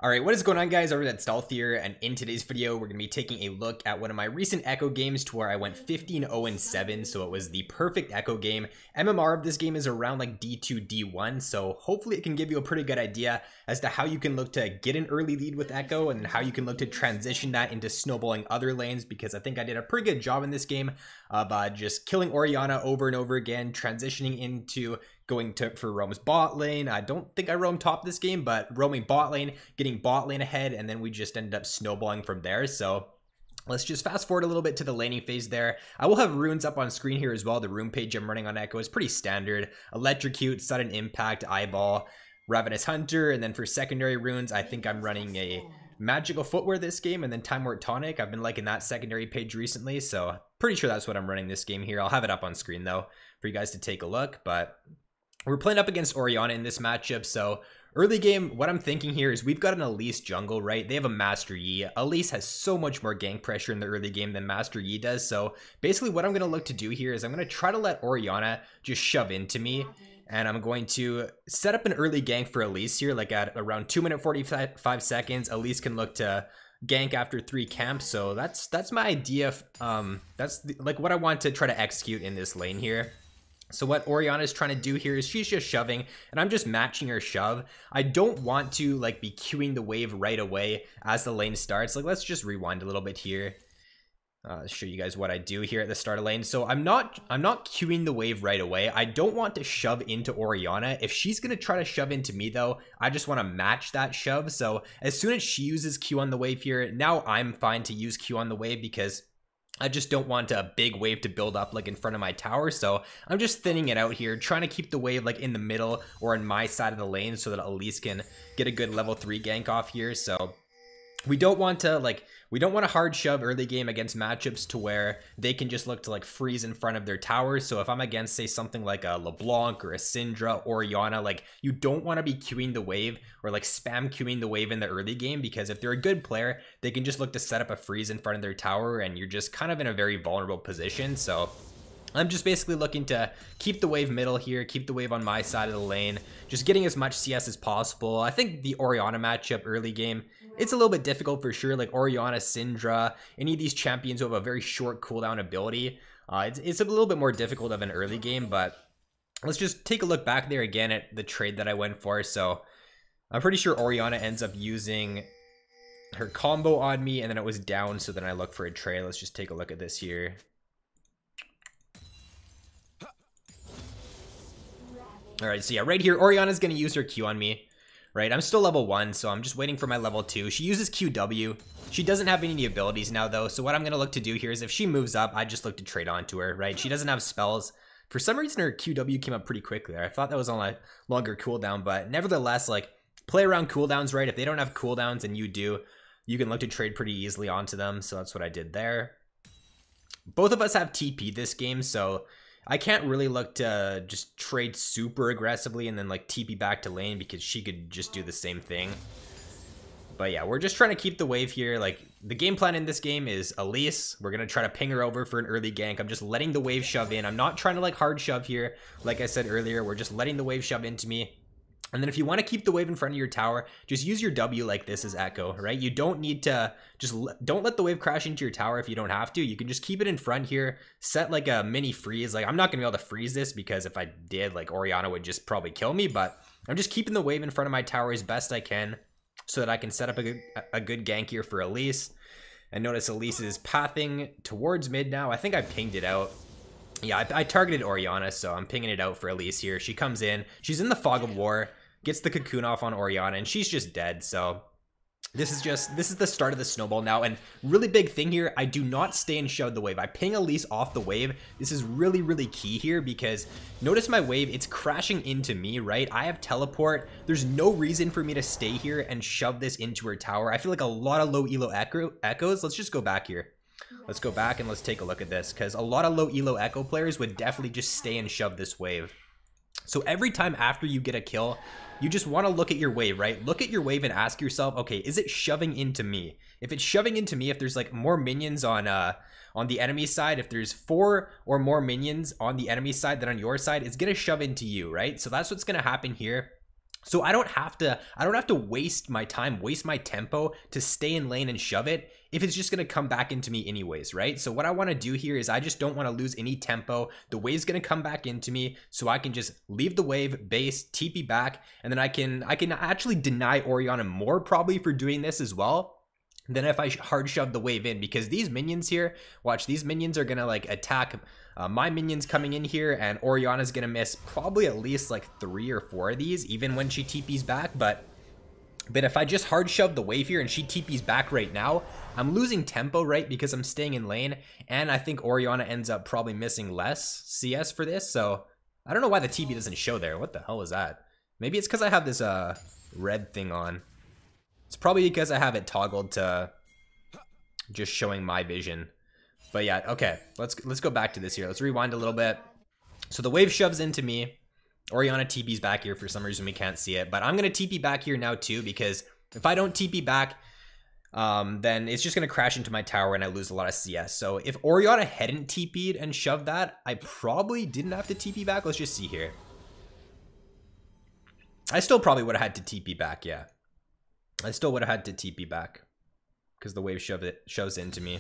Alright, what is going on, guys? RvzStealth here, and in today's video we're going to be taking a look at one of my recent Ekko games to where I went 15-0-7, so it was the perfect Ekko game. MMR of this game is around like D2, D1, so hopefully it can give you a pretty good idea as to how you can look to get an early lead with Ekko and how you can look to transition that into snowballing other lanes, because I think I did a pretty good job in this game of just killing Orianna over and over again, transitioning into going for roam's bot lane. I don't think I roamed top this game, but roaming bot lane, getting bot lane ahead, and then we just ended up snowballing from there. So let's just fast forward a little bit to the laning phase there. I will have runes up on screen here as well. The rune page I'm running on Ekko is pretty standard. Electrocute, Sudden Impact, Eyeball, Ravenous Hunter, and then for secondary runes, I think I'm running a Magical Footwear this game, and then Time Wart Tonic. I've been liking that secondary page recently, so pretty sure that's what I'm running this game here. I'll have it up on screen though for you guys to take a look, but we're playing up against Orianna in this matchup. So early game, what I'm thinking here is we've got an Elise jungle, right? They have a Master Yi. Elise has so much more gank pressure in the early game than Master Yi does. So basically what I'm going to look to do here is I'm going to try to let Orianna just shove into me. And I'm going to set up an early gank for Elise here, like at around 2 minutes 45 seconds. Elise can look to gank after 3 camps. So that's my idea. That's like what I want to try to execute in this lane here. So what Orianna is trying to do here is she's just shoving, and I'm just matching her shove. I don't want to like be queuing the wave right away as the lane starts. Like, let's just rewind a little bit here. Show you guys what I do here at the start of lane. So I'm not queuing the wave right away. I don't want to shove into Orianna. If she's gonna try to shove into me though, I just want to match that shove. So as soon as she uses Q on the wave here, now I'm fine to use Q on the wave because I just don't want a big wave to build up like in front of my tower. So I'm just thinning it out here, trying to keep the wave like in the middle or on my side of the lane so that Elise can get a good level 3 gank off here. So we don't want to hard shove early game against matchups to where they can just look to like freeze in front of their towers. So if I'm against, say, something like a LeBlanc or a Syndra or Orianna, like you don't want to be queuing the wave or like spam queuing the wave in the early game, because if they're a good player, they can just look to set up a freeze in front of their tower and you're just kind of in a very vulnerable position. So I'm just basically looking to keep the wave middle here, keep the wave on my side of the lane, just getting as much CS as possible. I think the Orianna matchup early game, it's a little bit difficult for sure. Like Orianna, Syndra, any of these champions who have a very short cooldown ability, it's a little bit more difficult of an early game. But let's just take a look back there again at the trade that I went for. So I'm pretty sure Orianna ends up using her combo on me, and then it was down, so then I look for a trade. Let's just take a look at this here. All right, so yeah, right here, Orianna's going to use her Q on me, right? I'm still level 1, so I'm just waiting for my level 2. She uses QW. She doesn't have any abilities now, though, so what I'm going to look to do here is if she moves up, I just look to trade onto her, right? She doesn't have spells. For some reason, her QW came up pretty quickly there. I thought that was on a longer cooldown, but nevertheless, like, play around cooldowns, right? If they don't have cooldowns and you do, you can look to trade pretty easily onto them, so that's what I did there. Both of us have TP this game, so I can't really look to just trade super aggressively and then like TP back to lane, because she could just do the same thing. But yeah, we're just trying to keep the wave here. Like the game plan in this game is Elise. We're going to try to ping her over for an early gank. I'm just letting the wave shove in. I'm not trying to like hard shove here. Like I said earlier, we're just letting the wave shove into me. And then if you want to keep the wave in front of your tower, just use your W like this as Ekko, right? You don't need to don't let the wave crash into your tower if you don't have to. You can just keep it in front here, set like a mini freeze. Like I'm not going to be able to freeze this because if I did, like Orianna would just probably kill me, but I'm just keeping the wave in front of my tower as best I can so that I can set up a good gank here for Elise. And notice Elise is pathing towards mid now. I think I pinged it out. Yeah, I targeted Orianna, so I'm pinging it out for Elise here. She comes in. She's in the Fog of War. Gets the cocoon off on Orianna, and she's just dead. So this is the start of the snowball now. And really big thing here, I do not stay and shove the wave. I ping Elise off the wave. This is really, really key here, because notice my wave, it's crashing into me, right? I have teleport. There's no reason for me to stay here and shove this into her tower. I feel like a lot of low elo Echoes. Let's just go back here. Let's go back and let's take a look at this, because a lot of low elo Ekko players would definitely just stay and shove this wave. So every time after you get a kill, you just want to look at your wave, right? Look at your wave and ask yourself, okay, is it shoving into me? If it's shoving into me, if there's like more minions on the enemy side, if there's 4 or more minions on the enemy side than on your side, it's going to shove into you, right? So that's what's going to happen here. So I don't have to waste my time, waste my tempo to stay in lane and shove it if it's just going to come back into me anyways, right? So what I want to do here is I just don't want to lose any tempo. The wave's going to come back into me, so I can just leave the wave, base, TP back, and then I can actually deny Orianna more probably for doing this as well than if I hard shove the wave in, because these minions here, watch, these minions are gonna like attack my minions coming in here, and Orianna's gonna miss probably at least like 3 or 4 of these even when she TP's back. But if I just hard shove the wave here and she TP's back right now, I'm losing tempo, right, because I'm staying in lane, and I think Orianna ends up probably missing less CS for this. So I don't know why the TP doesn't show there. What the hell is that? Maybe it's because I have this red thing on. It's probably because I have it toggled to just showing my vision. But yeah, okay, let's go back to this here. Let's rewind a little bit. So the wave shoves into me. Orianna TP's back here. For some reason we can't see it, but I'm gonna TP back here now too, because if I don't TP back, then it's just gonna crash into my tower and I lose a lot of CS. So if Orianna hadn't TP'd and shoved that, I probably didn't have to TP back. Let's just see here. I still probably would have had to TP back, yeah. I still would have had to TP back because the wave shoves into me.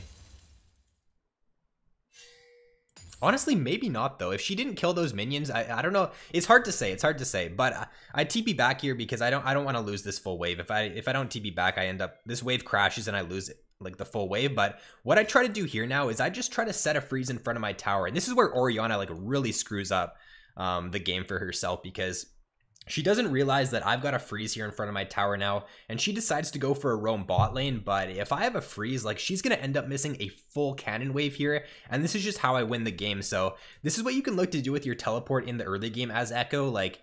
Honestly, maybe not though. If she didn't kill those minions, I don't know. It's hard to say. It's hard to say. But I TP back here because I don't want to lose this full wave. If I don't TP back, I end up, this wave crashes and I lose it, like the full wave. But what I try to do here now is I just try to set a freeze in front of my tower, and this is where Orianna like really screws up the game for herself, because she doesn't realize that I've got a freeze here in front of my tower now, and she decides to go for a roam bot lane. But if I have a freeze, like, she's going to end up missing a full cannon wave here, and this is just how I win the game. So this is what you can look to do with your teleport in the early game as Ekko. Like,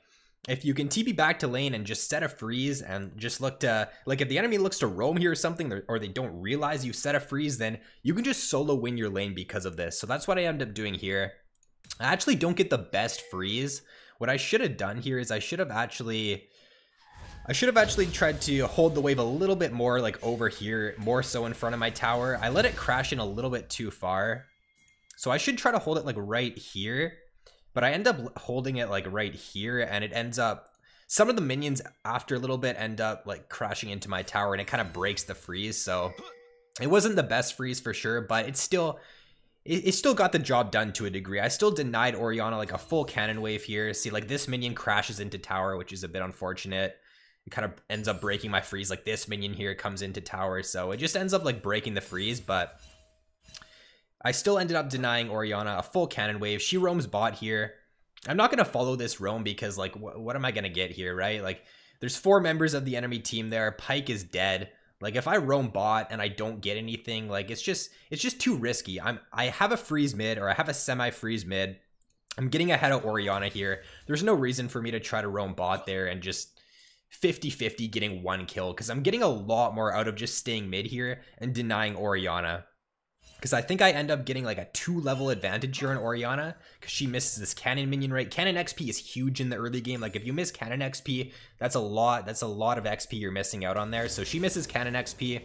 if you can TP back to lane and just set a freeze and just look to, like, if the enemy looks to roam here or something, or they don't realize you set a freeze, then you can just solo win your lane because of this. So that's what I end up doing here. I actually don't get the best freeze. What I should have done here is I should have actually tried to hold the wave a little bit more, like over here, more so in front of my tower. I let it crash in a little bit too far. So I should try to hold it like right here, but I end up holding it like right here, and it ends up, some of the minions after a little bit end up like crashing into my tower, and it kind of breaks the freeze. So it wasn't the best freeze for sure, but it still got the job done to a degree. I still denied Orianna like a full cannon wave here. See, like, this minion crashes into tower, which is a bit unfortunate. It kind of ends up breaking my freeze. Like, this minion here comes into tower, so it just ends up like breaking the freeze. But I still ended up denying Orianna a full cannon wave. She roams bot here. I'm not going to follow this roam because, like, what am I going to get here, right? Like, there's 4 members of the enemy team there. Pyke is dead. Like, if I roam bot and I don't get anything, like, it's just too risky. I have a freeze mid, or I have a semi-freeze mid. I'm getting ahead of Orianna here. There's no reason for me to try to roam bot there and just 50-50 getting 1 kill, because I'm getting a lot more out of just staying mid here and denying Orianna. Because I think I end up getting like a 2-level advantage here on Orianna, because she misses this cannon minion, right? Cannon XP is huge in the early game. Like, if you miss cannon XP, that's a lot of XP you're missing out on there. So she misses cannon XP.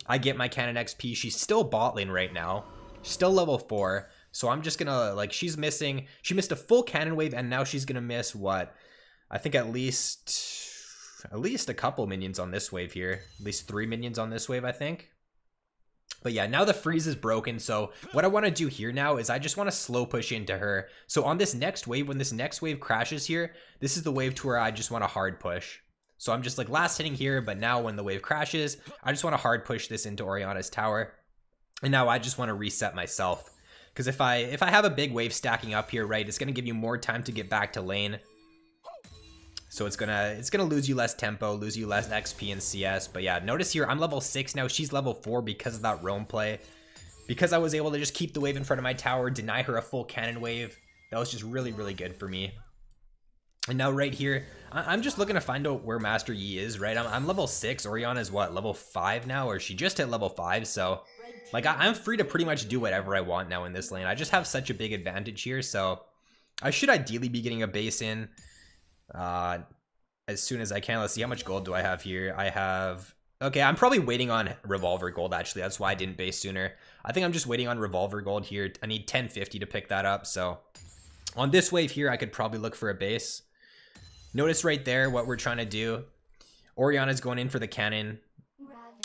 I get my cannon XP. She's still bot lane right now. Still level 4. So I'm just gonna, like, she missed a full cannon wave, and now she's gonna miss what? I think at least a couple minions on this wave here. At least 3 minions on this wave, I think. But yeah, now the freeze is broken. So what I want to do here now is I just want to slow push into her. So on this next wave, when this next wave crashes here, this is the wave to where I just want to hard push. So I'm just like last hitting here, but now when the wave crashes, I just want to hard push this into Orianna's tower. And now I just want to reset myself. Because if I have a big wave stacking up here, right, it's going to give you more time to get back to lane. So it's gonna lose you less tempo, lose you less XP and CS. But yeah, notice here I'm level 6 now. She's level 4 because of that roam play. Because I was able to just keep the wave in front of my tower, deny her a full cannon wave. That was just really, really good for me. And now right here, I'm just looking to find out where Master Yi is, right? I'm level 6. Orianna's what, level 5 now? Or she just hit level 5, so like I'm free to pretty much do whatever I want now in this lane. I just have such a big advantage here, so I should ideally be getting a base in as soon as I can. Let's see, how much gold do I have here? I have, okay, I'm probably waiting on revolver gold, actually. That's why I didn't base sooner. I think I'm just waiting on revolver gold here. I need 1050 to pick that up. So on this wave here, I could probably look for a base. Notice right there what we're trying to do. Oriana's going in for the cannon.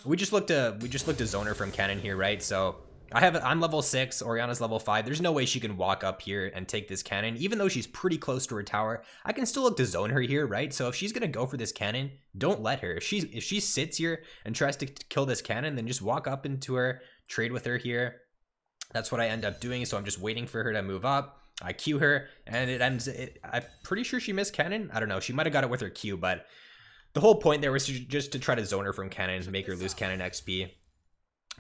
We just looked to zone her from cannon here, right? So I'm level 6, Oriana's level 5. There's no way she can walk up here and take this cannon. Even though she's pretty close to her tower, I can still look to zone her here, right? So if she's gonna go for this cannon, don't let her. If she sits here and tries to kill this cannon, then just walk up into her, trade with her here. That's what I end up doing. So I'm just waiting for her to move up. I Q her, and I'm pretty sure she missed cannon. I don't know. She might have got it with her Q, but the whole point there was just to try to zone her from cannon and make her lose cannon XP.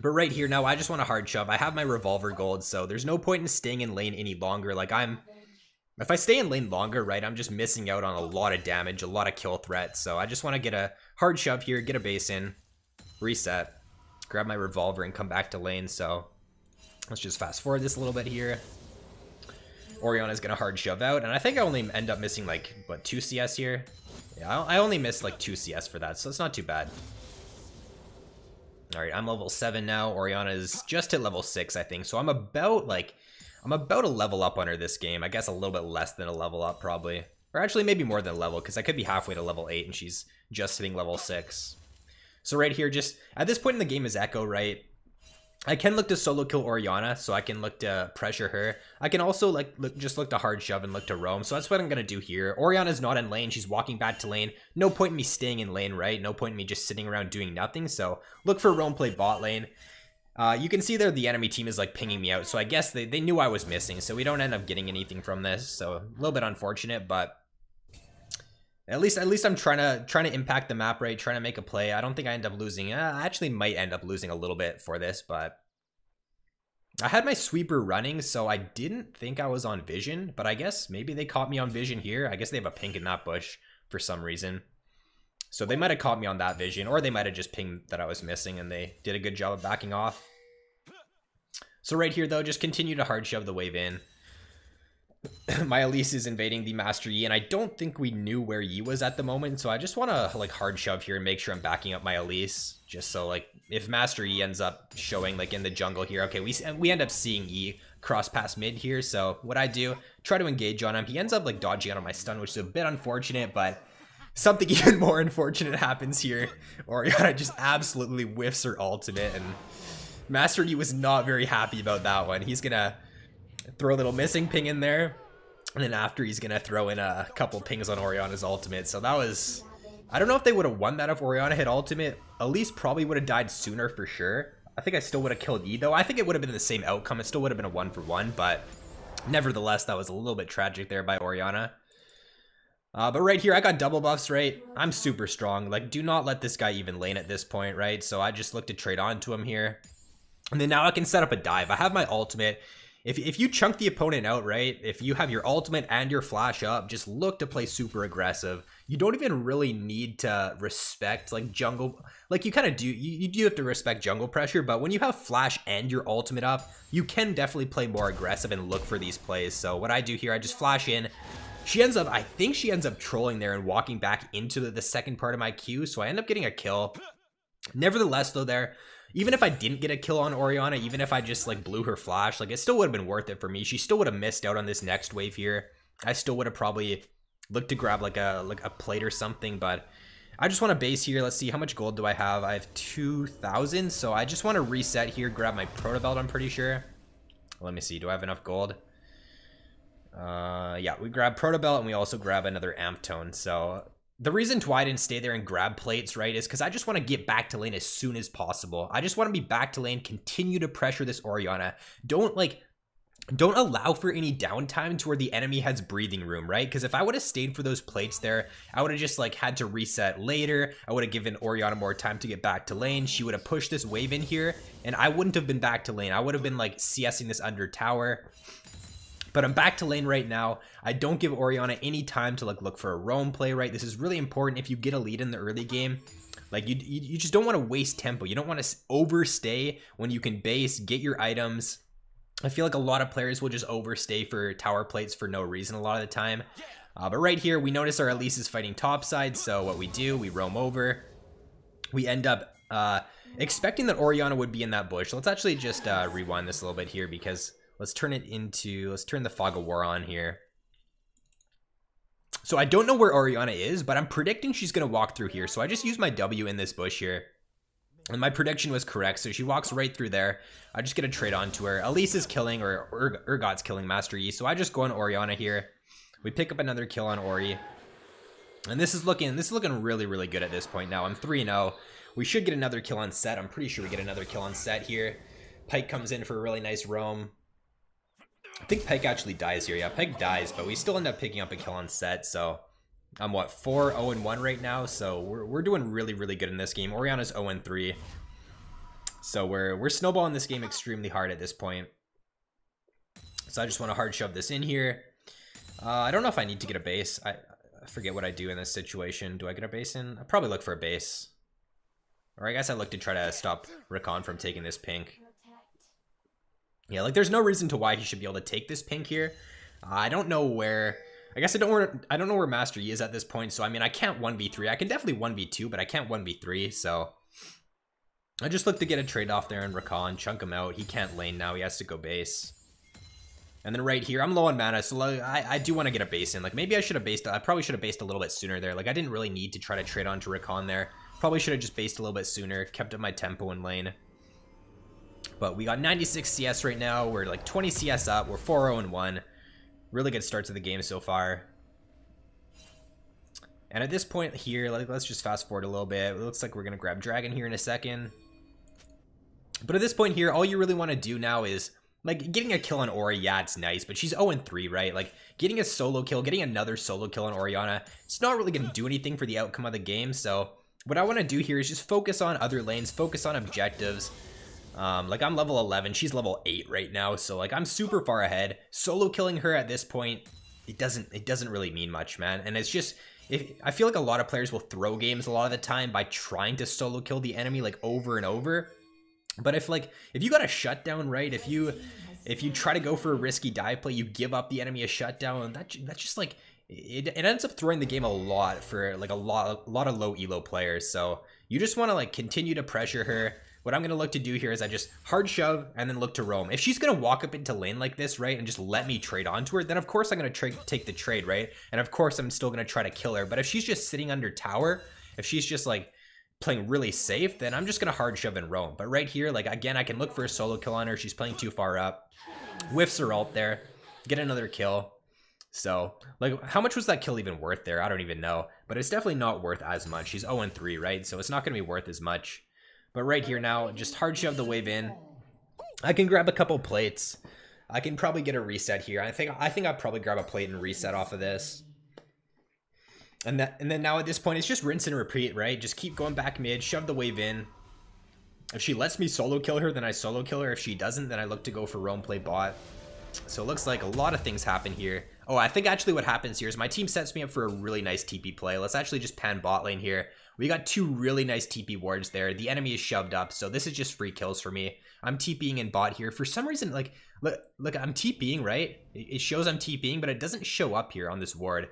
But right here now, I just want a hard shove. I have my revolver gold, so there's no point in staying in lane any longer. Like if I stay in lane longer, right, I'm just missing out on a lot of damage, a lot of kill threats. So I just want to get a hard shove here, get a base in, reset, grab my revolver, and come back to lane. So let's just fast forward this a little bit here. Oriana's gonna hard shove out, and I think I only end up missing like, what, 2 CS here? Yeah, I only missed like 2 CS for that, so it's not too bad. All right, I'm level 7 now. Oriana is just hit level 6, I think. So I'm about a level up on her this game. I guess a little bit less than a level up probably. Or actually maybe more than a level, because I could be halfway to level 8 and she's just hitting level 6. So right here, just at this point in the game is Ekko, right? I can look to solo kill Oriana, so I can look to pressure her. I can also just look to hard shove and look to roam. So that's what I'm gonna do here. Oriana's not in lane, she's walking back to lane. No point in me staying in lane, right? No point in me just sitting around doing nothing. So look for roam play bot lane. You can see there the enemy team is like pinging me out. So I guess they knew I was missing. So we don't end up getting anything from this. So a little bit unfortunate, but at least I'm trying to impact the map, right? Trying to make a play. I don't think I end up losing. I actually might end up losing a little bit for this, but I had my sweeper running, so I didn't think I was on vision, but I guess maybe they caught me on vision here. I guess they have a pink in that bush for some reason. So they might have caught me on that vision, or they might have just pinged that I was missing, and they did a good job of backing off. So right here, though, just continue to hard shove the wave in. My Elise is invading the Master Yi, and I don't think we knew where Yi was at the moment, so I just want to like hard shove here and make sure I'm backing up my Elise, just so like if Master Yi ends up showing like in the jungle here, okay, we end up seeing Yi cross past mid here. So what I do, try to engage on him. He ends up like dodging out on my stun, which is a bit unfortunate, but something even more unfortunate happens here. Oriana just absolutely whiffs her ultimate, and Master Yi was not very happy about that one. He's gonna throw a little missing ping in there, and then after he's gonna throw in a couple pings on Oriana's ultimate. So that was, I don't know if they would have won that if Oriana hit ultimate. Elise probably would have died sooner for sure. I think I still would have killed Yi though. I think it would have been the same outcome. It still would have been a 1-for-1, but nevertheless that was a little bit tragic there by Oriana. But right here I got double buffs, right? I'm super strong. Like, do not let this guy even lane at this point, right? So I just look to trade onto him here, and then now I can set up a dive. I have my ultimate. If you chunk the opponent out, right, if you have your ultimate and your flash up, just look to play super aggressive. You don't even really need to respect like jungle, like you kind of do, you do have to respect jungle pressure, but when you have flash and your ultimate up, you can definitely play more aggressive and look for these plays. So what I do here, I just flash in. She ends up, I think she ends up trolling there and walking back into the second part of my queue, so I end up getting a kill. Nevertheless though there, even if I didn't get a kill on Oriana, even if I just like blew her flash, like it still would have been worth it for me. She still would have missed out on this next wave here. I still would have probably looked to grab like a plate or something, but I just want to base here. Let's see, how much gold do I have? I have 2,000, so I just want to reset here, grab my proto belt, I'm pretty sure. Let me see, do I have enough gold? Yeah, we grab proto belt and we also grab another amp tone. So the reason why I didn't stay there and grab plates, right, is because I just want to get back to lane as soon as possible. I just want to be back to lane, continue to pressure this Oriana. Don't allow for any downtime to where the enemy has breathing room, right? Because if I would have stayed for those plates there, I would have just like had to reset later. I would have given Oriana more time to get back to lane. She would have pushed this wave in here, and I wouldn't have been back to lane. I would have been like CSing this under tower. But I'm back to lane right now. I don't give Oriana any time to like look for a roam play, right? This is really important if you get a lead in the early game. Like you just don't want to waste tempo. You don't want to overstay when you can base, get your items. I feel like a lot of players will just overstay for tower plates for no reason a lot of the time. But right here, we notice our Elise is fighting topside. So what we do, we roam over. We end up expecting that Oriana would be in that bush. Let's actually just rewind this a little bit here, because let's turn the fog of war on here. So I don't know where Orianna is, but I'm predicting she's going to walk through here. So I just use my W in this bush here. And my prediction was correct, so she walks right through there. I just get a trade onto her. Elise is killing, or Urgot's killing Master Yi, so I just go on Orianna here. We pick up another kill on Ori. And this is looking really, really good at this point now. I'm 3-0. We should get another kill on set. I'm pretty sure we get another kill on set here. Pyke comes in for a really nice roam. I think Pyke actually dies here. Yeah, Pyke dies, but we still end up picking up a kill on set, so... I'm what, 4-0-1 right now, so we're doing really, really good in this game. Orianna's 0-3. So we're snowballing this game extremely hard at this point. So I just want to hard shove this in here. I don't know if I need to get a base. I forget what I do in this situation. Do I get a base in? I probably look for a base. Or I guess I look to try to stop Rakan from taking this pink. Yeah, like there's no reason to why he should be able to take this pink here. I don't know where... I guess I don't know where Master Yi is at this point, so I mean I can't 1v3. I can definitely 1v2, but I can't 1v3, so I just look to get a trade off there and Rakan, chunk him out. He can't lane now, he has to go base. And then right here, I'm low on mana, so I do want to get a base in. Like maybe I should have based, I probably should have based a little bit sooner there. Like I didn't really need to try to trade onto Rakan there. Probably should have just based a little bit sooner, kept up my tempo in lane. But we got 96 CS right now, we're like 20 CS up, we're 4-0-1. Really good start to the game so far. And at this point here, let's just fast forward a little bit. It looks like we're going to grab Dragon here in a second. But at this point here, all you really want to do now is, like, getting a kill on Ori, yeah, it's nice, but she's 0-3, right? Like, getting a solo kill, getting another solo kill on Orianna, it's not really going to do anything for the outcome of the game. So what I want to do here is just focus on other lanes, focus on objectives. Like I'm level 11, she's level 8 right now, so like I'm super far ahead. Solo killing her at this point, it doesn't really mean much, man. And it's just, I feel like a lot of players will throw games a lot of the time by trying to solo kill the enemy like over and over. But if you got a shutdown, right? If you try to go for a risky dive play, you give up the enemy a shutdown. That's just like it ends up throwing the game a lot for like a lot of low elo players. So you just want to like continue to pressure her. What I'm going to look to do here is I just hard shove and then look to roam. If she's going to walk up into lane like this, right, and just let me trade onto her, then of course I'm going to take the trade, right? And of course I'm still going to try to kill her. But if she's just sitting under tower, if she's just like playing really safe, then I'm just going to hard shove and roam. But right here, like again, I can look for a solo kill on her. She's playing too far up. Whiffs her ult there. Get another kill. So, like, how much was that kill even worth there? I don't even know. But it's definitely not worth as much. She's 0-3, right? So it's not going to be worth as much. But right here now, just hard shove the wave in. I can grab a couple plates. I can probably get a reset here. I think I'll probably grab a plate and reset off of this. And then now at this point, it's just rinse and repeat, right? Just keep going back mid, shove the wave in. If she lets me solo kill her, then I solo kill her. If she doesn't, then I look to go for roam play bot. So it looks like a lot of things happen here. Oh, I think actually what happens here is my team sets me up for a really nice TP play. Let's actually just pan bot lane here. We got two really nice TP wards there. The enemy is shoved up, so this is just free kills for me. I'm TPing in bot here. For some reason, like, look, I'm TPing, right? It shows I'm TPing, but it doesn't show up here on this ward.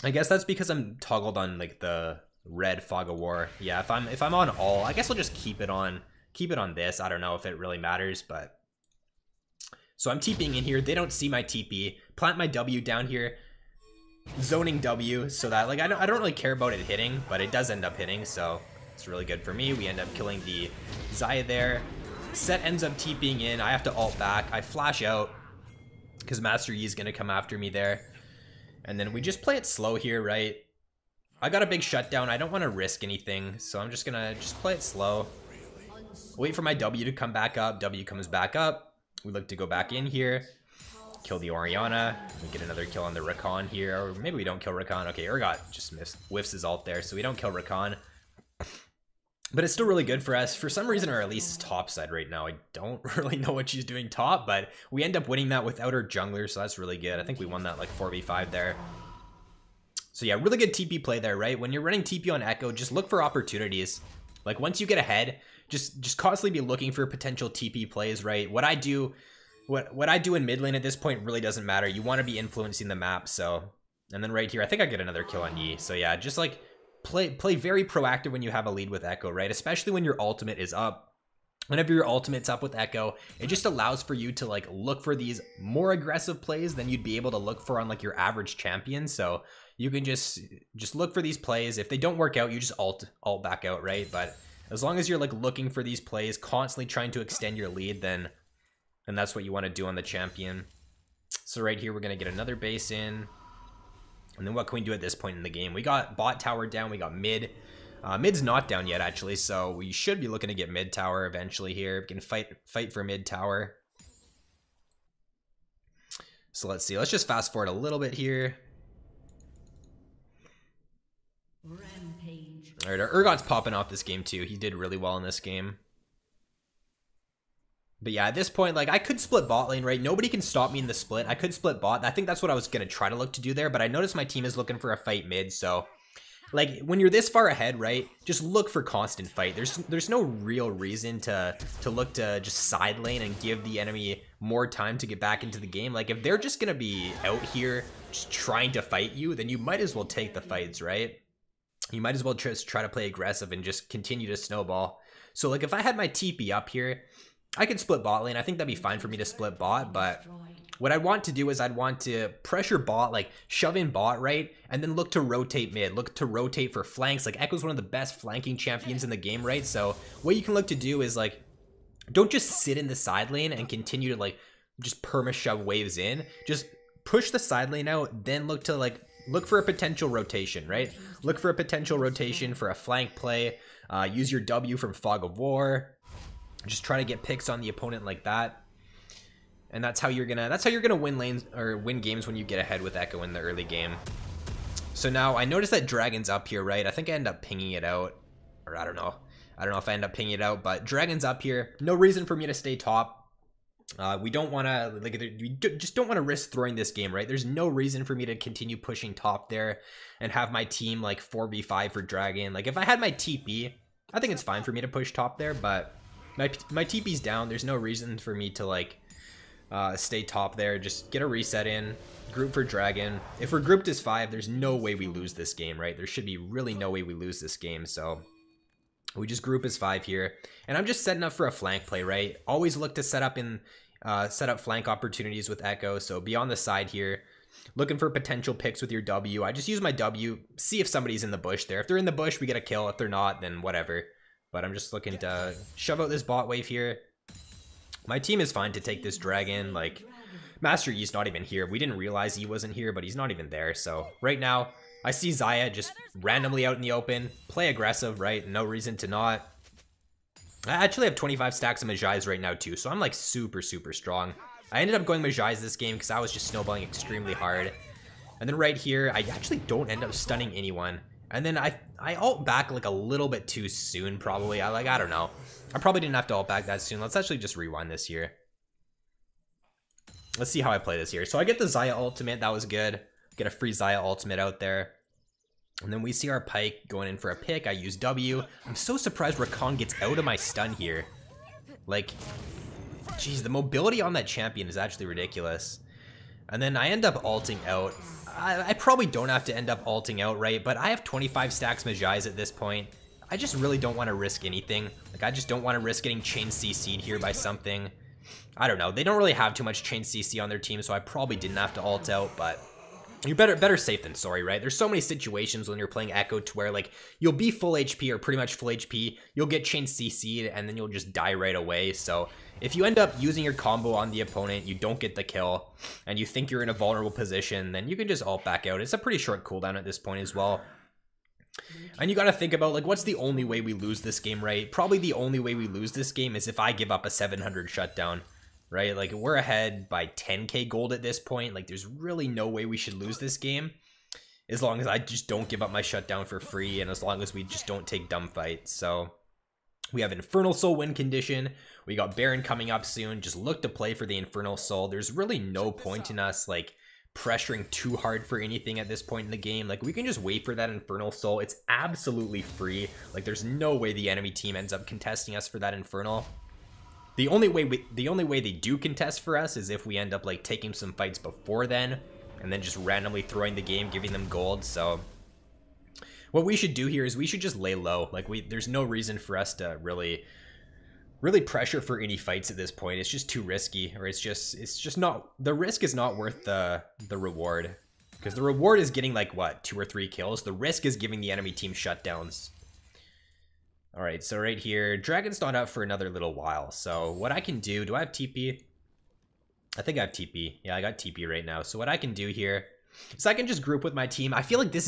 I guess that's because I'm toggled on, like, the red fog of war. Yeah, if I'm on all, I guess I'll just keep it on this. I don't know if it really matters, but... So I'm TPing in here. They don't see my TP. Plant my W down here. Zoning W so that like I don't really care about it hitting, but it does end up hitting, so it's really good for me. We end up killing the Xayah there. Set ends up TPing in. I have to ult back. I flash out because Master Yi is gonna come after me there, and then we just play it slow here, right? I got a big shutdown. I don't want to risk anything, so I'm just gonna play it slow. Wait for my W to come back up. W comes back up. We look to go back in here. Kill the Orianna. We get another kill on the Rakan here. Or maybe we don't kill Rakan. Okay, Urgot just whiffs his ult there, so we don't kill Rakan. But it's still really good for us. For some reason, our Elise is topside right now. I don't really know what she's doing top, but we end up winning that without her jungler, so that's really good. I think we won that like 4v5 there. So yeah, really good TP play there, right? When you're running TP on Ekko, just look for opportunities. Like once you get ahead, just constantly be looking for potential TP plays, right? What I do in mid lane at this point really doesn't matter. You want to be influencing the map, so. And then right here, I think I get another kill on Yi. So yeah, just like play very proactive when you have a lead with Ekko, right? Especially when your ultimate is up. whenever your ultimate's up with Ekko, it just allows for you to like look for these more aggressive plays than you'd be able to look for on like your average champion. So you can just look for these plays. If they don't work out, you just alt back out, right? But as long as you're like looking for these plays, constantly trying to extend your lead, then that's what you want to do on the champion. So right here, we're going to get another base in. And then what can we do at this point in the game? We got bot tower down, we got mid. Mid's not down yet, actually, so we should be looking to get mid tower eventually here. We can fight for mid tower. So let's see. Let's just fast forward a little bit here. Rampage. All right, our Urgot's popping off this game too. He did really well in this game. But yeah, at this point, like, I could split bot lane, right? Nobody can stop me in the split. I could split bot. I think that's what I was going to try to look to do there, but I noticed my team is looking for a fight mid, so like when you're this far ahead, right, just look for constant fight. There's no real reason to look to just side lane and give the enemy more time to get back into the game. Like if they're just gonna be out here just trying to fight you, then you might as well take the fights, right? You might as well just try to play aggressive and just continue to snowball. So like if I had my TP up here, I could split bot lane. I think that'd be fine for me to split bot, but what I'd want to do is I'd want to pressure bot, like shove in bot, right? And then look to rotate mid, look to rotate for flanks. Like Ekko's one of the best flanking champions in the game, right? So what you can look to do is like, don't just sit in the side lane and continue to like just perma shove waves in. Just push the side lane out, then look to like, look for a potential rotation, right? Look for a potential rotation for a flank play. Use your W from Fog of War. Just try to get picks on the opponent like that. And that's how you're gonna win lanes or win games when you get ahead with Ekko in the early game. So now I noticed that Dragon's up here, right? I think I end up pinging it out, or I don't know if I end up pinging it out, but Dragon's up here. No reason for me to stay top. We don't want to just don't want to risk throwing this game, right? There's no reason for me to continue pushing top there and have my team like 4v5 for Dragon. Like if I had my TP, I think it's fine for me to push top there, but my TP's down. There's no reason for me to like stay top there. Just get a reset in, group for Dragon. If we're grouped as 5, there's no way we lose this game, right? There should be really no way we lose this game. So we just group as 5 here, and I'm just setting up for a flank play, right? Always look to set up flank opportunities with Ekko. So be on the side here, looking for potential picks with your W. I just use my W, see if somebody's in the bush there. If they're in the bush, we get a kill. If they're not, then whatever. But I'm just looking to shove out this bot wave here. My team is fine to take this Dragon. Like, Master Yi's not even here. We didn't realize he wasn't here, but he's not even there. So right now, I see Xayah just randomly out in the open. Play aggressive, right? No reason to not. I actually have 25 stacks of Majais right now too, so I'm like super, super strong. I ended up going Majais this game because I was just snowballing extremely hard. And then right here, I actually don't end up stunning anyone. And then I ult back like a little bit too soon, probably. I don't know. I probably didn't have to ult back that soon. Let's actually just rewind this here. Let's see how I play this here. So I get the Xayah ultimate. That was good. Get a free Xayah ultimate out there. And then we see our Pyke going in for a pick. I use W. I'm so surprised Rakan gets out of my stun here. Like, geez, the mobility on that champion is actually ridiculous. And then I end up ulting out. I probably don't have to end up ulting out, right? But I have 25 stacks Majais at this point. I just really don't want to risk anything. Like, I just don't want to risk getting chain CC'd here by something. I don't know. They don't really have too much chain CC on their team, so I probably didn't have to ult out, but you're better safe than sorry, right? There's so many situations when you're playing Ekko to where, like, you'll be full HP or pretty much full HP, you'll get chain CC'd, and then you'll just die right away. So if you end up using your combo on the opponent, you don't get the kill, and you think you're in a vulnerable position, then you can just ult back out. It's a pretty short cooldown at this point as well. And you got to think about, like, what's the only way we lose this game, right? Probably the only way we lose this game is if I give up a 700 shutdown, right? Like, we're ahead by 10k gold at this point. Like, there's really no way we should lose this game as long as I just don't give up my shutdown for free, and as long as we just don't take dumb fights. So we have Infernal Soul win condition. We got Baron coming up soon. Just look to play for the Infernal Soul. There's really no point in us, like, pressuring too hard for anything at this point in the game. Like, we can just wait for that Infernal Soul. It's absolutely free. Like, there's no way the enemy team ends up contesting us for that Infernal. The only way they do contest for us is if we end up, like, taking some fights before then and then just randomly throwing the game, giving them gold. So what we should do here is we should just lay low. Like, there's no reason for us to really really pressure for any fights at this point. It's just too risky, or it's just not, the risk is not worth the reward. Because the reward is getting like what, 2 or 3 kills. The risk is giving the enemy team shutdowns. Alright, so right here, Dragon's not up for another little while. So what I can do I have TP? I think I have TP. Yeah, I got TP right now. So what I can do here is I can just group with my team. I feel like this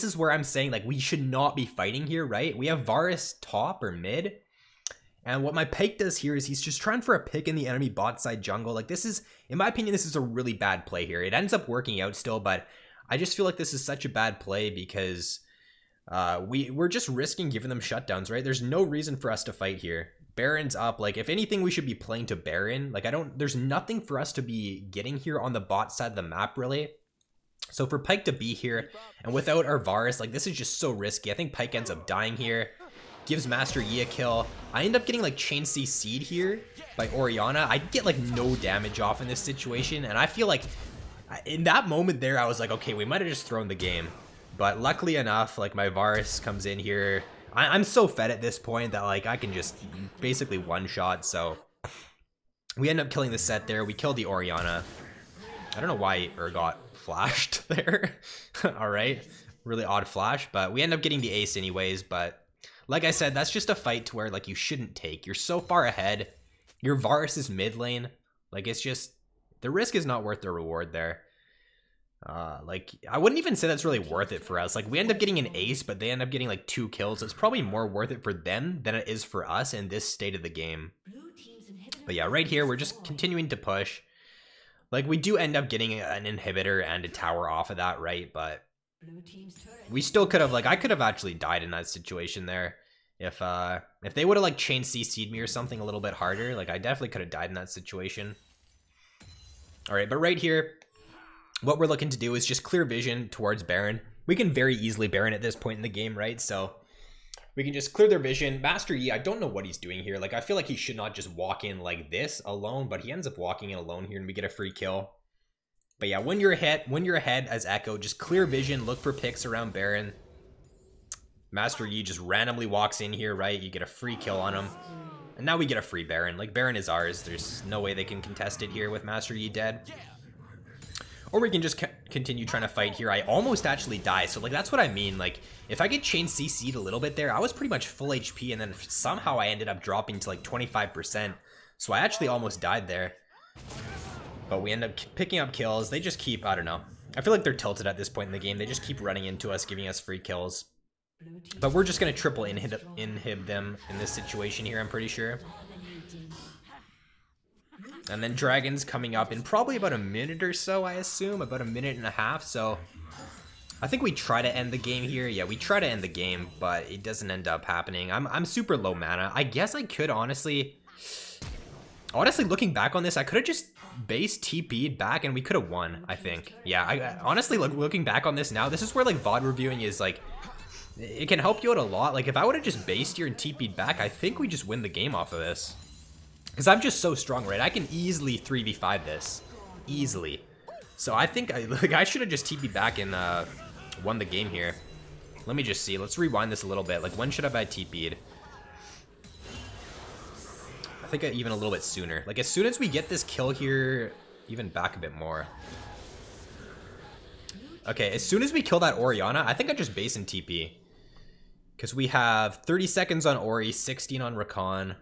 is where I'm saying like we should not be fighting here, right? We have Varus top or mid. And what my Pyke does here is he's just trying for a pick in the enemy bot side jungle. Like this is, in my opinion, this is a really bad play here. It ends up working out still, but I just feel like this is such a bad play because we're just risking giving them shutdowns, right? There's no reason for us to fight here. Baron's up. Like if anything, we should be playing to Baron. Like there's nothing for us to be getting here on the bot side of the map really. So for Pyke to be here and without our Varus, like this is just so risky. I think Pyke ends up dying here. Gives Master Yi a kill. I end up getting like Chain CC'd here by Orianna. I get like no damage off in this situation. And I feel like in that moment there, I was like, okay, we might have just thrown the game. But luckily enough, like my Varus comes in here. I'm so fed at this point that like I can just basically one-shot. So we end up killing the set there. We killed the Orianna. I don't know why got flashed there. All right. Really odd flash. But we end up getting the ace anyways. But like I said, that's just a fight to where like you shouldn't take. You're so far ahead. Your Varus is mid lane. Like it's just, the risk is not worth the reward there. Like I wouldn't even say that's really worth it for us. Like we end up getting an ace, but they end up getting like 2 kills. It's probably more worth it for them than it is for us in this state of the game. But yeah, right here, we're just continuing to push. Like we do end up getting an inhibitor and a tower off of that, right? But we still could have, like, I could have actually died in that situation there. If they would have, like, chain CC'd me or something a little bit harder, like, I definitely could have died in that situation. Alright, but right here, what we're looking to do is just clear vision towards Baron. We can very easily Baron at this point in the game, right? So, we can just clear their vision. Master Yi, I don't know what he's doing here. Like, I feel like he should not just walk in like this alone, but he ends up walking in alone here and we get a free kill. But yeah, when you're ahead as Ekko, just clear vision, look for picks around Baron. Master Yi just randomly walks in here, right? You get a free kill on him. And now we get a free Baron. Like, Baron is ours. There's no way they can contest it here with Master Yi dead. Or we can just continue trying to fight here. I almost actually die. So, like, that's what I mean. Like, if I get chain CC'd a little bit there, I was pretty much full HP. And then somehow I ended up dropping to, like, 25%. So I actually almost died there. But we end up picking up kills. They just keep, I don't know. I feel like they're tilted at this point in the game. They just keep running into us, giving us free kills. But we're just going to triple inhib them in this situation here, I'm pretty sure. And then Dragon's coming up in probably about a minute or so, I assume. About a minute and a half. So I think we try to end the game here. Yeah, we try to end the game, but it doesn't end up happening. I'm super low mana. I guess I could honestly, looking back on this, I could have just base TP'd back and we could have won, I think. Yeah, I honestly, looking back on this now, this is where like VOD reviewing is like, it can help you out a lot. Like if I would have just based here and TP'd back, I think we just win the game off of this. Because I'm just so strong, right? I can easily 3v5 this. Easily. So I think I should have just TP'd back and won the game here. Let me just see. Let's rewind this a little bit. Like when should I have TP'd? I think even a little bit sooner. Like as soon as we get this kill here, even back a bit more. Okay, as soon as we kill that Orianna, I think I just base in TP. Because we have 30 seconds on Ori, 16 on Rakan.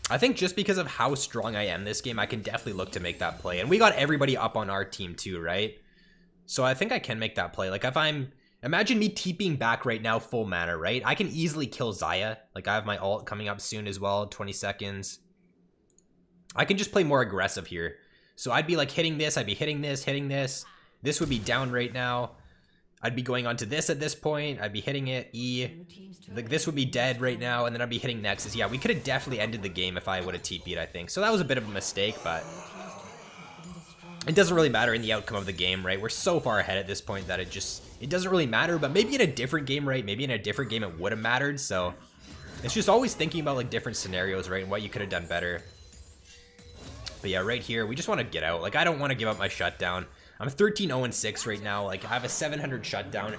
I think just because of how strong I am this game, I can definitely look to make that play. And we got everybody up on our team too, right? So I think I can make that play. Like if I'm... Imagine me TPing back right now, full mana, right? I can easily kill Xayah. Like, I have my ult coming up soon as well, 20 seconds. I can just play more aggressive here. So I'd be, like, hitting this, I'd be hitting this, hitting this. This would be down right now. I'd be going on to this at this point. I'd be hitting it, E. Like, this would be dead right now, and then I'd be hitting Nexus. Yeah, we could have definitely ended the game if I would have TP'd, I think. So that was a bit of a mistake, but... It doesn't really matter in the outcome of the game, right? We're so far ahead at this point that it doesn't really matter, but maybe in a different game, right? Maybe in a different game it would have mattered, so it's just always thinking about like different scenarios, right? And what you could have done better. But yeah, right here, we just want to get out. Like, I don't want to give up my shutdown. I'm 13-0-6 right now. Like, I have a 700 shutdown.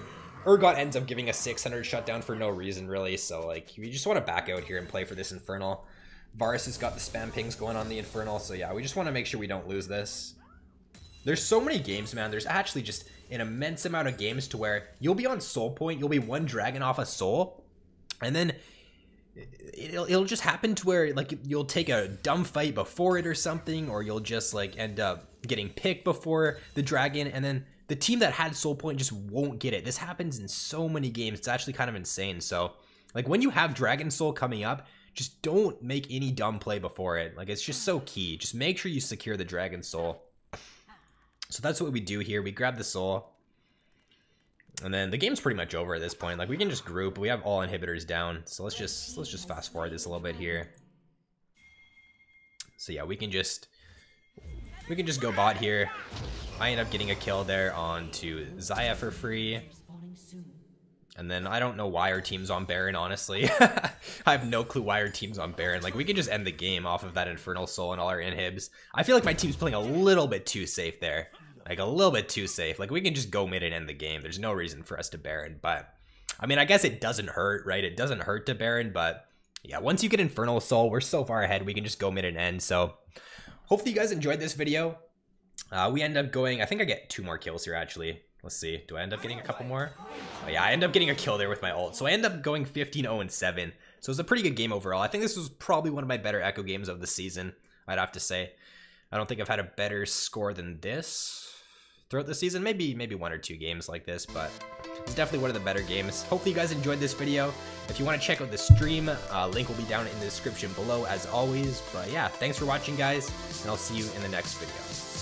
Urgot ends up giving a 600 shutdown for no reason, really. So, like, you just want to back out here and play for this Infernal. Varus has got the spam pings going on the Infernal. So, yeah, we just want to make sure we don't lose this. There's so many games, man. There's actually just an immense amount of games to where you'll be on soul point. You'll be one dragon off a soul. And then it'll just happen to where, like, you'll take a dumb fight before it or something. Or you'll just, like, end up getting picked before the dragon. And then the team that had soul point just won't get it. This happens in so many games. It's actually kind of insane. So, like, when you have dragon soul coming up, just don't make any dumb play before it. Like, it's just so key. Just make sure you secure the dragon soul. So that's what we do here. We grab the soul. And then the game's pretty much over at this point. Like, we can just group. We have all inhibitors down. So let's just fast forward this a little bit here. So yeah, we can just go bot here. I end up getting a kill there onto Xayah for free. And then I don't know why our team's on Baron, honestly. I have no clue why our team's on Baron. Like, we can just end the game off of that Infernal Soul and all our inhibs. I feel like my team's playing a little bit too safe there. Like, a little bit too safe. Like, we can just go mid and end the game. There's no reason for us to Baron. But, I mean, I guess it doesn't hurt, right? It doesn't hurt to Baron. But, yeah, once you get Infernal Soul, we're so far ahead, we can just go mid and end. So, hopefully you guys enjoyed this video. We end up going, I think I get 2 more kills here, actually. Let's see. Do I end up getting a couple more? Oh, yeah, I end up getting a kill there with my ult. So I end up going 15-0-7. So it's a pretty good game overall. I think this was probably one of my better Ekko games of the season, I'd have to say. I don't think I've had a better score than this throughout the season. Maybe 1 or 2 games like this, but it's definitely one of the better games. Hopefully you guys enjoyed this video. If you want to check out the stream, link will be down in the description below as always. But yeah, thanks for watching, guys, and I'll see you in the next video.